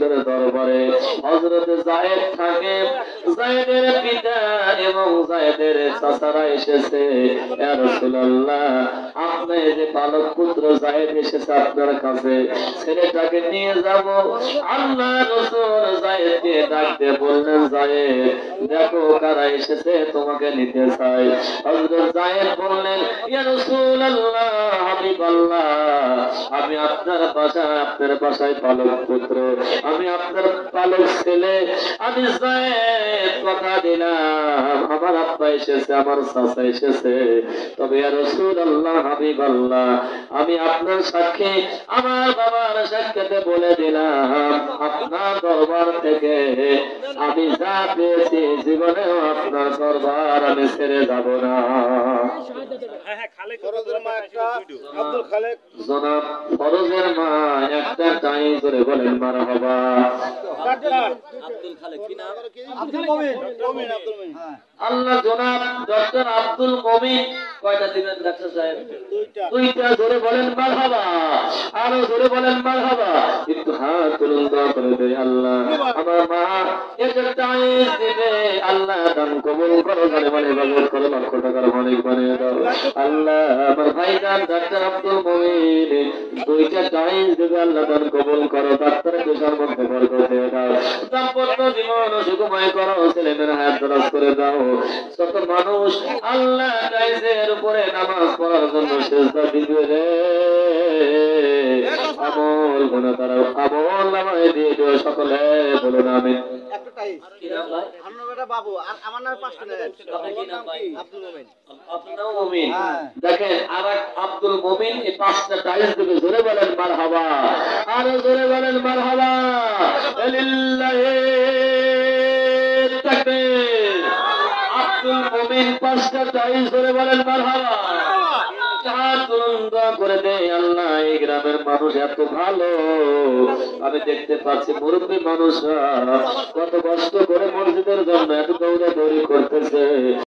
হুজুরের দরবারে হযরত যায়েদ থাকে। যায়েদের পিতা এবং যায়েদের চাচারা এসেছে। ইয়া রাসূলুল্লাহ, আপনার যে পালক পুত্র যায়েদ এসেছে আপনার কাছে, ছেলেটাকে নিয়ে যাব। আল্লাহ রাসূল যায়েদকে ডাক দিয়ে বললেন, যায়েদ দেখো কারা এসেছে তোমাকে নিতে চায়। হযরত যায়েদ বললেন, ইয়া রাসূলুল্লাহ, হাবিবাল্লাহ, আমি আপনার বাসায় পালক পুত্র, আমি আপনার পালক ছেলে, আমি যায়েদ কথা দিলাম আমার আব্বা এসেছে, আমার চাচা এসেছে, তবে ইয়া রাসূলুল্লাহ, হাবিবাল্লাহ, আমি আপনার সাক্ষী, আমার বাবার সাক্ষাতে বলে দিলাম আপনার দরবার থেকে আমি যা পেয়েছি জীবনেও আপনার দরবার আমি ছেড়ে যাব না। জনাব ফরজের মা একটা টাই করে বলেন মারহাবা। আল্লাহ জনাব ডক্টর আব্দুল মমিন কয়টা দিবেন ডাক্তার সাহেব? দুইটা। জোরে বলেন মারহাবা, আরো জোরে বলেন মারহাবা। একটু হাত তুলুন দোয়া করে দেই, আল্লাহ আমার মা একটা টাইস দিবে, আল্লাহ দান কবুল করো, জানে মানে বাজার করো, লক্ষ টাকার মালিক বানিয়ে দাও। আল্লাহ আমার ভাইজান ডাক্তার আব্দুল মমিন দুইটা টাইস দিবে, আল্লাহ দান কবুল করো, ডাক্তারের পেশার মধ্যে বরকত দিয়ে দাও, দাম্পত্য জীবন সুখময় করো, ছেলেমেয়ের হায়াত দরাজ করে দাও। যত মানুষ আল্লাহ টাইসের উপরে নামাজ পড়ার জন্য সেজদা দিবে রে, আমল গুনাহ তারা আমল নামায় দিয়ে দিও, সকলে বলুন আমিন। একটা টাইস কি নাম ভাই? আমার নাম এটা বাবু, আর আমার নাম পাঁচটা নাম। আপনার কি নাম ভাই? আব্দুল মোমিন। আপনার মুমিন। দেখেন আরেক আব্দুল মুমিন এই পাঁচটা টাইস দিবে, জোরে বলেন মারহাবা, আরো জোরে বলেন মারহাবা। লিল্লাহি তাকবীর। আব্দুল মুমিন পাঁচটা টাইস জোরে বলেন মারহাবা। করে দেয় আল্লাহ, এই গ্রামের মানুষ এত ভালো, আমি দেখতে পাচ্ছি মুরব্বী মানুষরা কত কষ্ট করে মসজিদের জন্য এত দৌড়াদৌড়ি করতেছে।